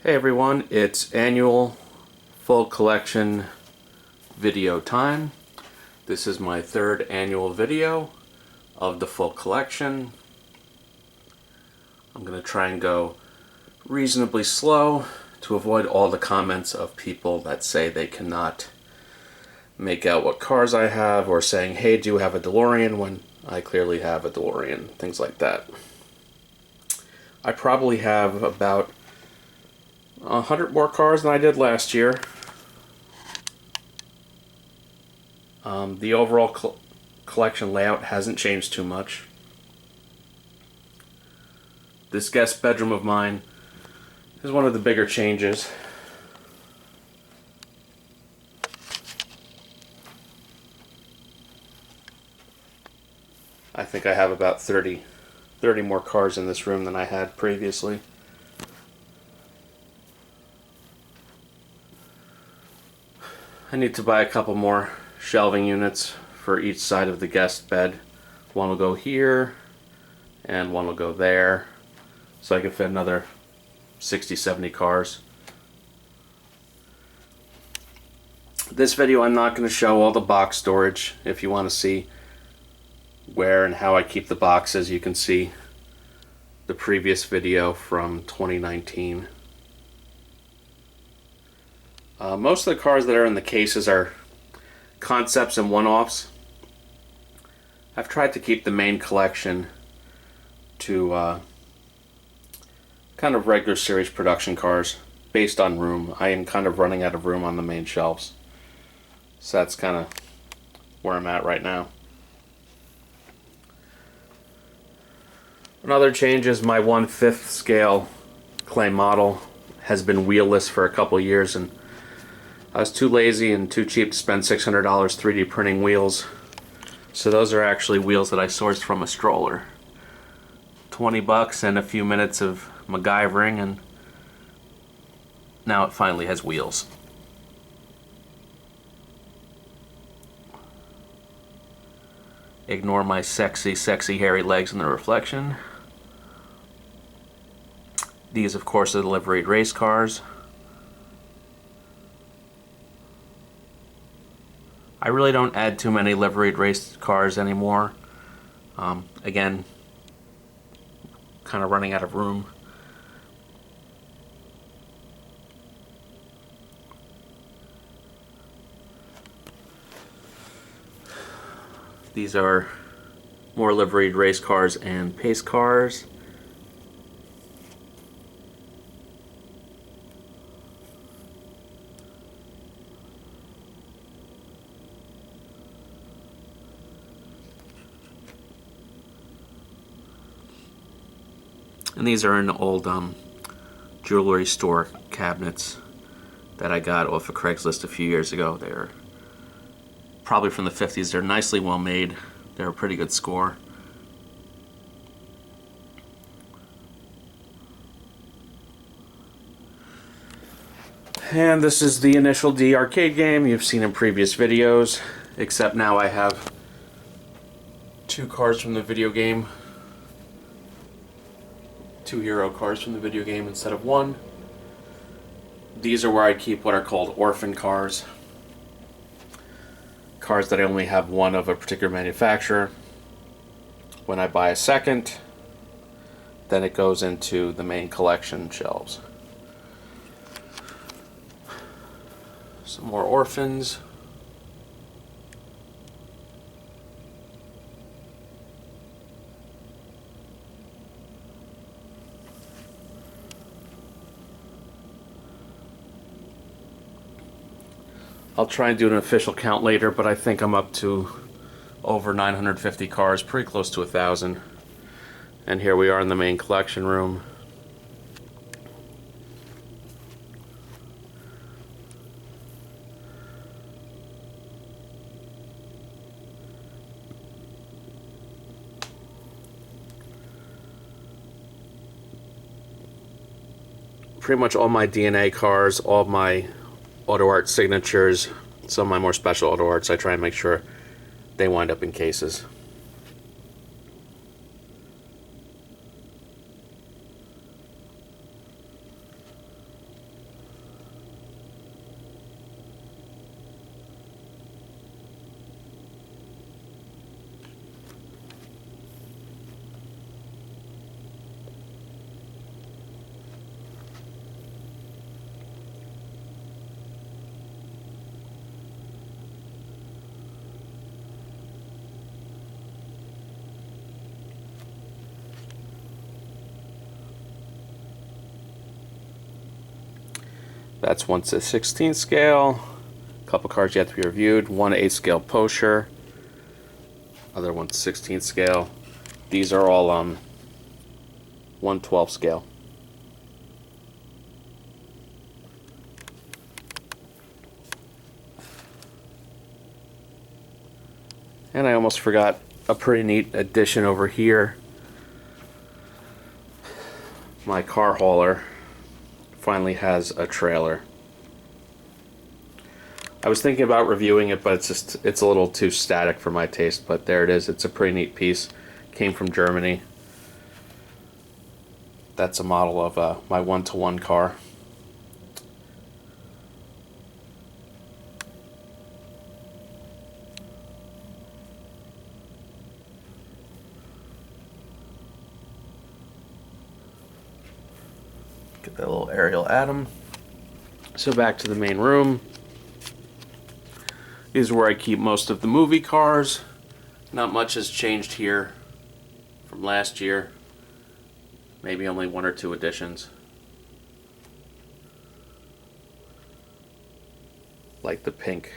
Hey everyone, it's annual full collection video time. This is my third annual video of the full collection. I'm going to try and go reasonably slow to avoid all the comments of people that say they cannot make out what cars I have, or saying, hey, do you have a DeLorean, when I clearly have a DeLorean, things like that. I probably have about 100 more cars than I did last year. The overall collection layout hasn't changed too much. This guest bedroom of mine is one of the bigger changes. I think I have about 30 more cars in this room than I had previously. I need to buy a couple more shelving units for each side of the guest bed. One will go here and one will go there, so I can fit another 60-70 cars. This video I'm not going to show all the box storage. If you want to see where and how I keep the boxes, you can see the previous video from 2019. Most of the cars that are in the cases are concepts and one-offs. I've tried to keep the main collection to kind of regular series production cars based on room. I am kind of running out of room on the main shelves, so that's kind of where I'm at right now. Another change is my 1/5 scale clay model has been wheelless for a couple years, and I was too lazy and too cheap to spend $600 3D printing wheels. So those are actually wheels that I sourced from a stroller. 20 bucks and a few minutes of MacGyvering, and now it finally has wheels. Ignore my sexy hairy legs in the reflection. These, of course, are the liveried race cars. I really don't add too many liveried race cars anymore. Again, kind of running out of room. These are more liveried race cars and pace cars. And these are in old jewelry store cabinets that I got off of Craigslist a few years ago. They're probably from the 50s. They're nicely well made. They're a pretty good score. And this is the initial D arcade game you've seen in previous videos, except now I have 2 cars from the video game. 2 hero cars from the video game instead of 1. These are where I keep what are called orphan cars. Cars that I only have one of a particular manufacturer. When I buy a second, then it goes into the main collection shelves. Some more orphans. I'll try and do an official count later, but I think I'm up to over 950 cars, pretty close to 1,000. And here we are in the main collection room. Pretty much all my DNA cars, all my Autoart signatures, some of my more special Autoarts, I try and make sure they wind up in cases. That's 1/16 scale. A couple cars yet to be reviewed. One 8 scale Porsche. Other 1/16 scale. These are all 1/12 scale. And I almost forgot a pretty neat addition over here. My car hauler finally has a trailer. I was thinking about reviewing it, but it's a little too static for my taste, but there it is. It's a pretty neat piece. Came from Germany. That's a model of my 1-to-1 car. Get that little aerial atom. So back to the main room. This is where I keep most of the movie cars. Not much has changed here from last year. Maybe only 1 or 2 additions. Like the pink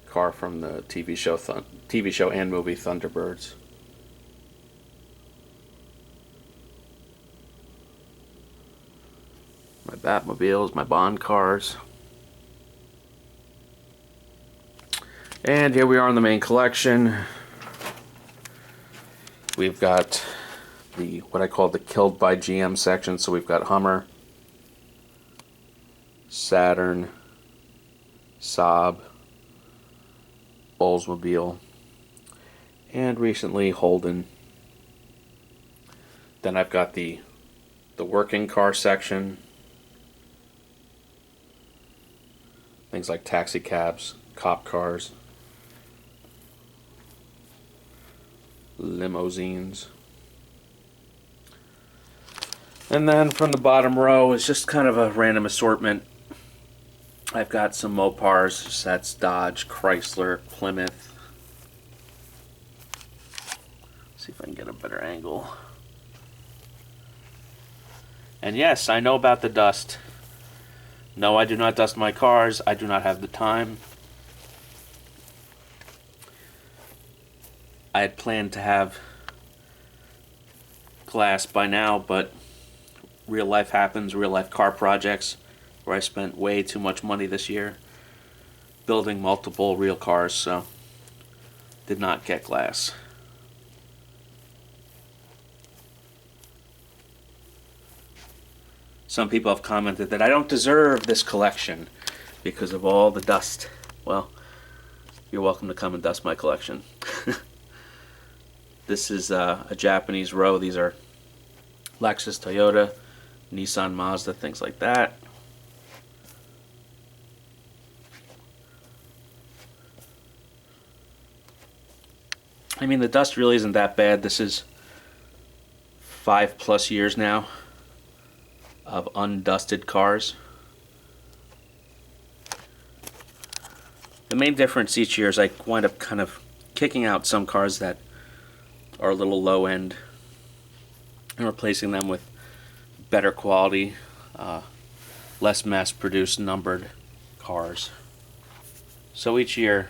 car from the TV show and movie Thunderbirds. My Batmobiles, my Bond cars. And here we are in the main collection. We've got what I call the Killed by GM section. So we've got Hummer, Saturn, Saab, Oldsmobile, and recently Holden. Then I've got the working car section. Things like taxi cabs, cop cars, limousines. And then from the bottom row is just kind of a random assortment. I've got some Mopars, that's Dodge, Chrysler, Plymouth. See if I can get a better angle. And yes, I know about the dust. No, I do not dust my cars. I do not have the time. I had planned to have glass by now, but real life happens, real life car projects, where I spent way too much money this year building multiple real cars, so did not get glass. Some people have commented that I don't deserve this collection because of all the dust. Well, you're welcome to come and dust my collection. This is a Japanese row. These are Lexus, Toyota, Nissan, Mazda, things like that. I mean, the dust really isn't that bad. This is 5+ years now of undusted cars. The main difference each year is I wind up kind of kicking out some cars that are a little low end and replacing them with better quality, less mass produced numbered cars. So each year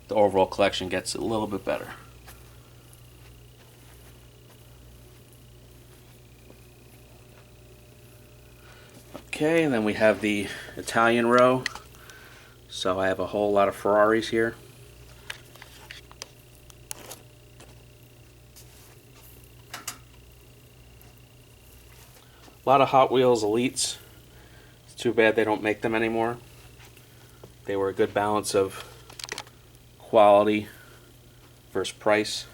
the overall collection gets a little bit better. Okay, and then we have the Italian row. So I have a whole lot of Ferraris here. A lot of Hot Wheels Elites. It's too bad they don't make them anymore. They were a good balance of quality versus price.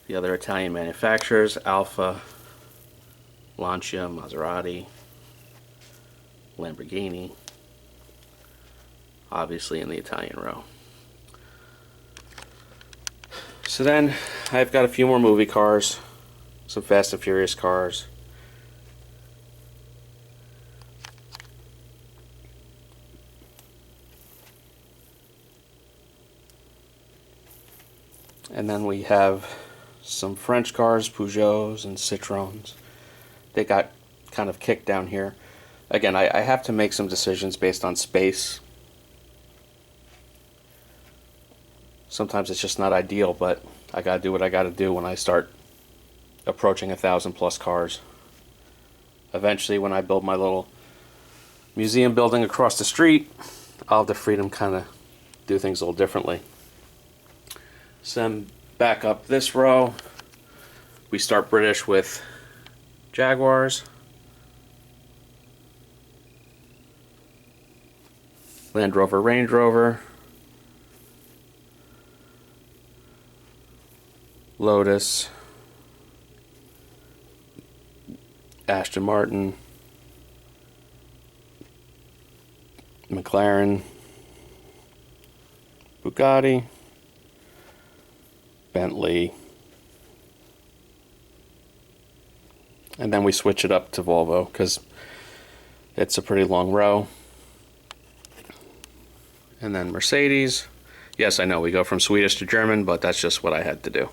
The other Italian manufacturers, Alfa, Lancia, Maserati, Lamborghini, obviously in the Italian row. So then I've got a few more movie cars, some Fast and Furious cars. And then we have some French cars, Peugeots and Citroens. They got kind of kicked down here. Again, I have to make some decisions based on space. Sometimes it's just not ideal, but I gotta do what I gotta do when I start approaching 1,000+ cars. Eventually, when I build my little museum building across the street, I'll have the freedom kind of do things a little differently. So then back up this row, we start British with Jaguars, Land Rover, Range Rover, Lotus, Aston Martin, McLaren, Bugatti, Bentley, and then we switch it up to Volvo because it's a pretty long row. And then Mercedes. Yes, I know we go from Swedish to German, but that's just what I had to do.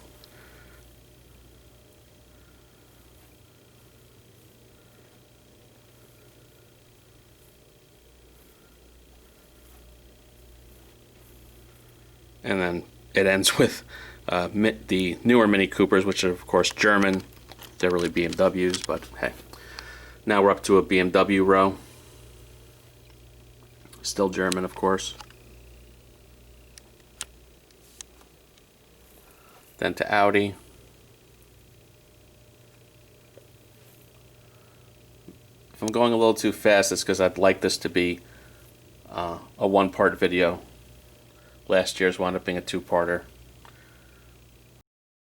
And then it ends with the newer Mini Coopers, which are of course German. They're really BMWs, but hey. Now we're up to a BMW row. Still German, of course. Then to Audi. If I'm going a little too fast, it's because I'd like this to be a one-part video. Last year's wound up being a two-parter.